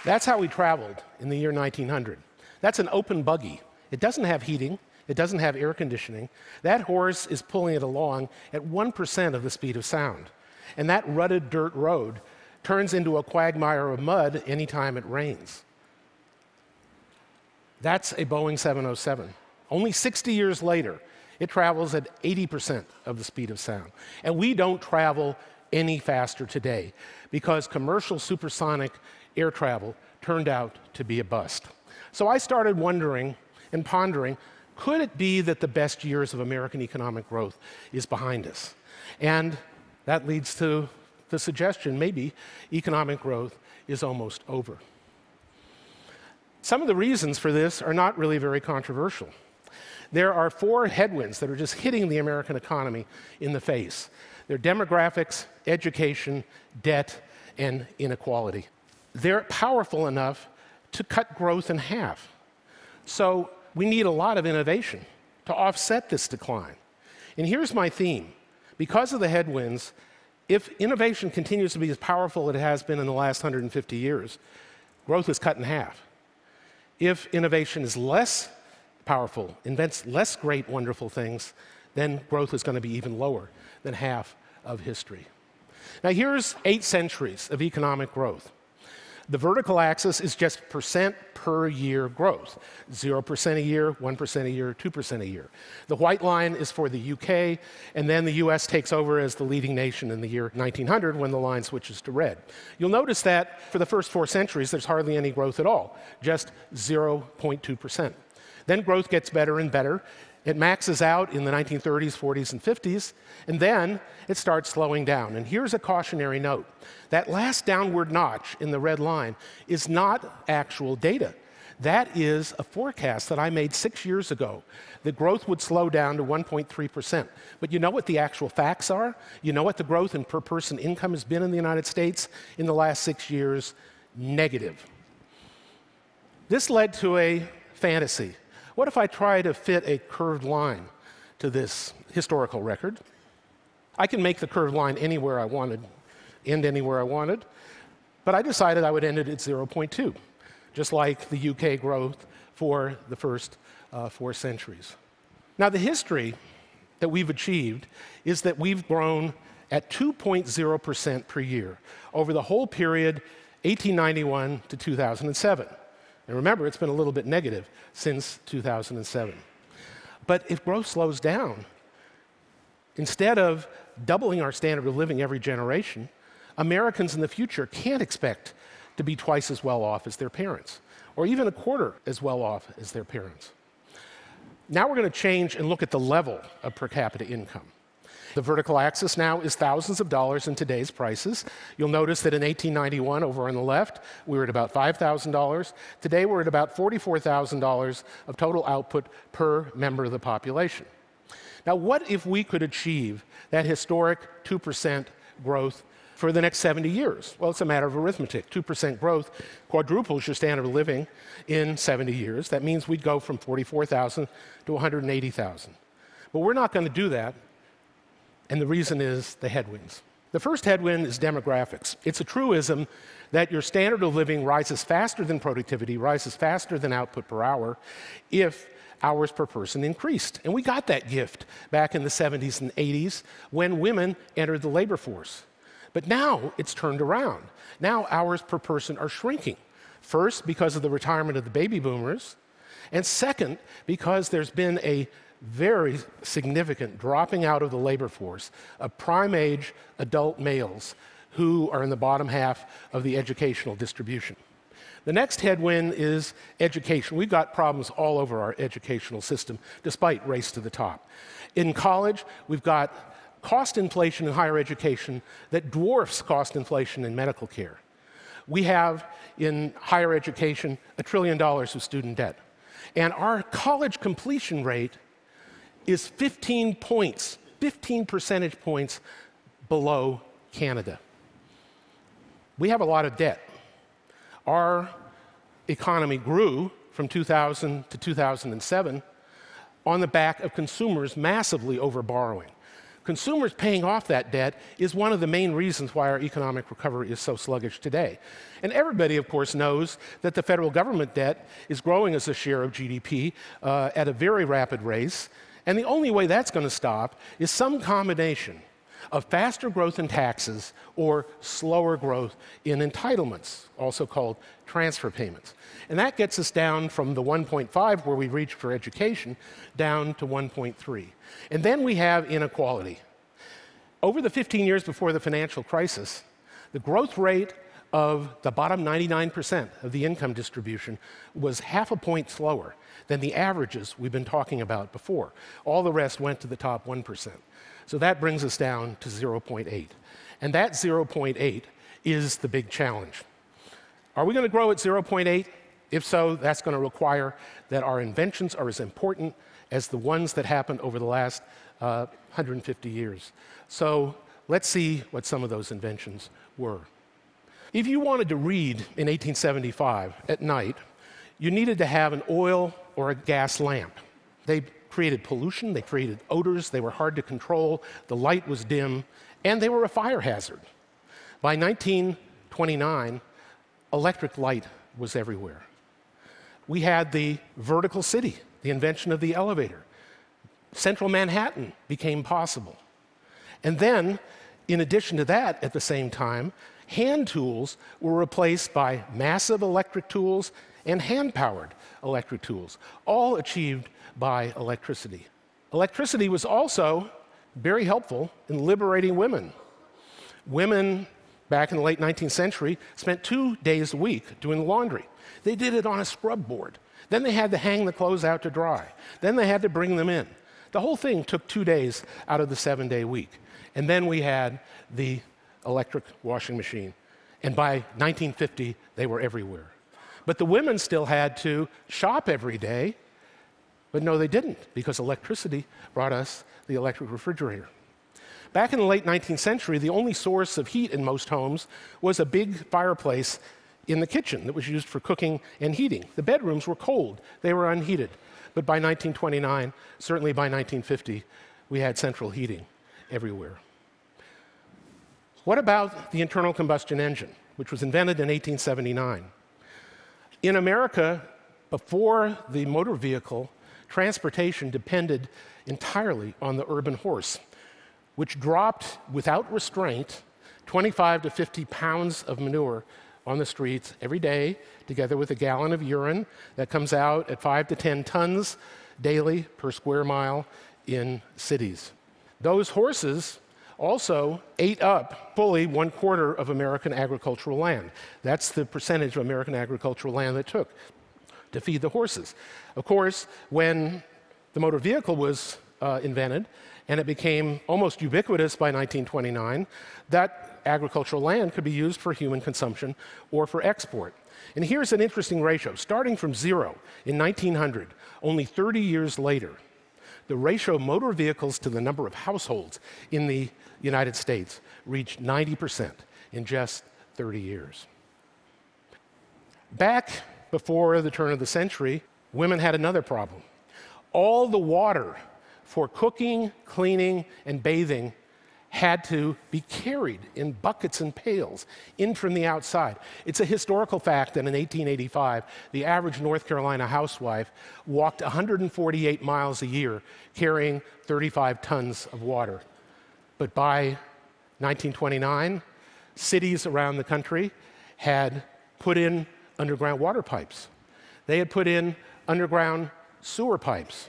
That's how we traveled in the year 1900. That's an open buggy. It doesn't have heating. It doesn't have air conditioning. That horse is pulling it along at 1% of the speed of sound. And that rutted dirt road turns into a quagmire of mud anytime it rains. That's a Boeing 707. Only 60 years later, it travels at 80% of the speed of sound. And we don't travel any faster today because commercial supersonic air travel turned out to be a bust. So I started wondering and pondering, could it be that the best years of American economic growth is behind us? And that leads to the suggestion maybe economic growth is almost over. Some of the reasons for this are not really very controversial. There are 4 headwinds that are just hitting the American economy in the face. They're demographics, education, debt, and inequality. They're powerful enough to cut growth in half. So we need a lot of innovation to offset this decline. And here's my theme. Because of the headwinds, if innovation continues to be as powerful as it has been in the last 150 years, growth is cut in half. If innovation is less powerful, invents less great, wonderful things, then growth is going to be even lower than half of history. Now here's 8 centuries of economic growth. The vertical axis is just percent per year growth. 0% a year, 1% a year, 2% a year. The white line is for the UK, and then the US takes over as the leading nation in the year 1900 when the line switches to red. You'll notice that for the first 4 centuries, there's hardly any growth at all, just 0.2%. Then growth gets better and better. It maxes out in the 1930s, 40s, and 50s, and then it starts slowing down. And here's a cautionary note. That last downward notch in the red line is not actual data. That is a forecast that I made 6 years ago, that growth would slow down to 1.3%. But you know what the actual facts are? You know what the growth in per person income has been in the United States in the last 6 years? Negative. This led to a fantasy. What if I try to fit a curved line to this historical record? I can make the curved line anywhere I wanted, end anywhere I wanted, but I decided I would end it at 0.2, just like the UK growth for the first 4 centuries. Now, the history that we've achieved is that we've grown at 2.0% per year over the whole period 1891 to 2007. And remember, it's been a little bit negative since 2007. But if growth slows down, instead of doubling our standard of living every generation, Americans in the future can't expect to be twice as well off as their parents, or even a quarter as well off as their parents. Now we're going to change and look at the level of per capita income. The vertical axis now is thousands of dollars in today's prices. You'll notice that in 1891, over on the left, we were at about $5,000. Today, we're at about $44,000 of total output per member of the population. Now, what if we could achieve that historic 2% growth for the next 70 years? Well, it's a matter of arithmetic. 2% growth quadruples your standard of living in 70 years. That means we'd go from 44,000 to 180,000. But we're not going to do that. And the reason is the headwinds. The first headwind is demographics. It's a truism that your standard of living rises faster than productivity, rises faster than output per hour, if hours per person increased. And we got that gift back in the 70s and 80s when women entered the labor force. But now it's turned around. Now hours per person are shrinking. First, because of the retirement of the baby boomers, and second, because there's been a very significant dropping out of the labor force of prime-age adult males who are in the bottom half of the educational distribution. The next headwind is education. We've got problems all over our educational system, despite race to the top. In college, we've got cost inflation in higher education that dwarfs cost inflation in medical care. We have, in higher education, $1 trillion of student debt. And our college completion rate is 15 percentage points below Canada. We have a lot of debt. Our economy grew from 2000 to 2007 on the back of consumers massively overborrowing. Consumers paying off that debt is one of the main reasons why our economic recovery is so sluggish today. And everybody, of course, knows that the federal government debt is growing as a share of GDP at a very rapid rate. And the only way that's going to stop is some combination of faster growth in taxes or slower growth in entitlements, also called transfer payments. And that gets us down from the 1.5 where we reached for education down to 1.3. And then we have inequality. Over the 15 years before the financial crisis, the growth rate of the bottom 99% of the income distribution was half a point slower than the averages we've been talking about before. All the rest went to the top 1%. So that brings us down to 0.8. And that 0.8 is the big challenge. Are we going to grow at 0.8? If so, that's going to require that our inventions are as important as the ones that happened over the last 150 years. So let's see what some of those inventions were. If you wanted to read in 1875 at night, you needed to have an oil or a gas lamp. They created pollution, they created odors, they were hard to control, the light was dim, and they were a fire hazard. By 1929, electric light was everywhere. We had the vertical city, the invention of the elevator. Central Manhattan became possible. And then, in addition to that, at the same time, hand tools were replaced by massive electric tools and hand-powered electric tools, all achieved by electricity. Electricity was also very helpful in liberating women. Women, back in the late 19th century, spent 2 days a week doing laundry. They did it on a scrub board. Then they had to hang the clothes out to dry. Then they had to bring them in. The whole thing took 2 days out of the 7-day week. And then we had the electric washing machine. And by 1950, they were everywhere. But the women still had to shop every day. But no, they didn't, because electricity brought us the electric refrigerator. Back in the late 19th century, the only source of heat in most homes was a big fireplace in the kitchen that was used for cooking and heating. The bedrooms were cold. They were unheated. But by 1929, certainly by 1950, we had central heating everywhere. What about the internal combustion engine, which was invented in 1879? In America, before the motor vehicle, transportation depended entirely on the urban horse, which dropped without restraint 25 to 50 pounds of manure on the streets every day, together with a gallon of urine that comes out at 5 to 10 tons daily per square mile in cities. Those horses also ate up fully 1/4 of American agricultural land. That's the percentage of American agricultural land that took to feed the horses. Of course, when the motor vehicle was invented, and it became almost ubiquitous by 1929, that agricultural land could be used for human consumption or for export. And here's an interesting ratio. Starting from 0 in 1900, only 30 years later, the ratio of motor vehicles to the number of households in the United States reached 90% in just 30 years. Back before the turn of the century, women had another problem. All the water for cooking, cleaning, and bathing had to be carried in buckets and pails in from the outside. It's a historical fact that in 1885, the average North Carolina housewife walked 148 miles a year carrying 35 tons of water. But by 1929, cities around the country had put in underground water pipes. They had put in underground sewer pipes.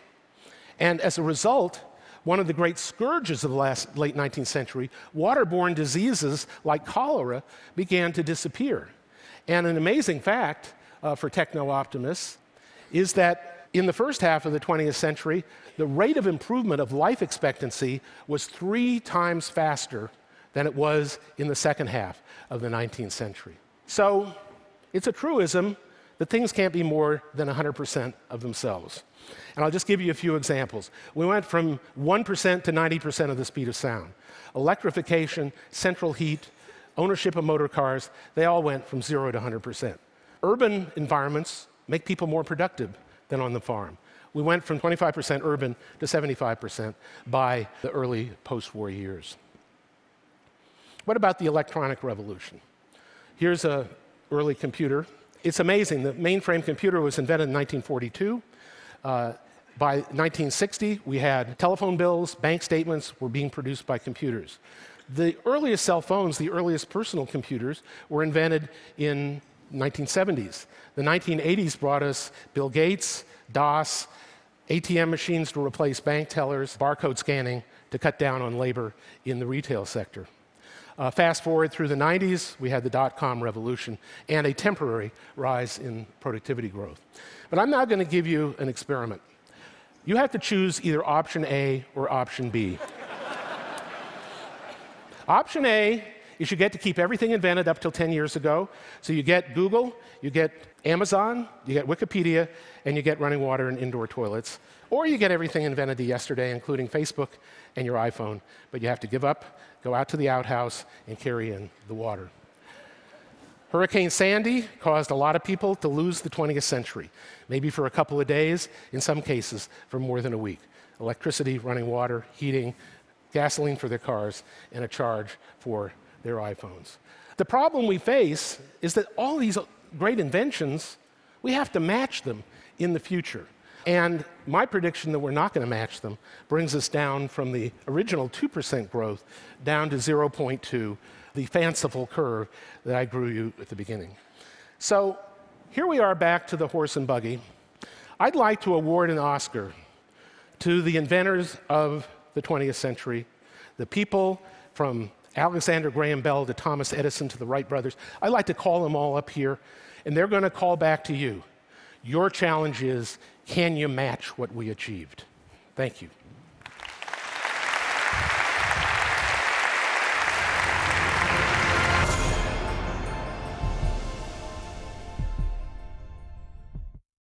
And as a result, one of the great scourges of the late 19th century, waterborne diseases like cholera began to disappear. And an amazing fact for techno-optimists is that in the first half of the 20th century, the rate of improvement of life expectancy was 3 times faster than it was in the second half of the 19th century. So it's a truism that things can't be more than 100% of themselves. And I'll just give you a few examples. We went from 1% to 90% of the speed of sound. Electrification, central heat, ownership of motor cars, they all went from 0 to 100%. Urban environments make people more productive than on the farm. We went from 25% urban to 75% by the early post-war years. What about the electronic revolution? Here's an early computer. It's amazing. The mainframe computer was invented in 1942. By 1960, we had telephone bills, bank statements were being produced by computers. The earliest cell phones, the earliest personal computers, were invented in 1970s. The 1980s brought us Bill Gates, DOS, ATM machines to replace bank tellers, barcode scanning to cut down on labor in the retail sector. Fast forward through the 90s, we had the dot-com revolution and a temporary rise in productivity growth. But I'm now going to give you an experiment. You have to choose either option A or option B. Option A is you get to keep everything invented up till 10 years ago. So you get Google, you get Amazon, you get Wikipedia, and you get running water and indoor toilets. Or you get everything invented yesterday, including Facebook and your iPhone. But you have to give up, go out to the outhouse, and carry in the water. Hurricane Sandy caused a lot of people to lose the 20th century, maybe for a couple of days, in some cases for more than a week. Electricity, running water, heating, gasoline for their cars, and a charge for their iPhones. The problem we face is that all these great inventions, we have to match them in the future. And my prediction that we're not going to match them brings us down from the original 2% growth down to 0.2, the fanciful curve that I drew you at the beginning. So here we are back to the horse and buggy. I'd like to award an Oscar to the inventors of the 20th century, the people from Alexander Graham Bell to Thomas Edison to the Wright brothers. I'd like to call them all up here, and they're going to call back to you. Your challenge is, can you match what we achieved? Thank you.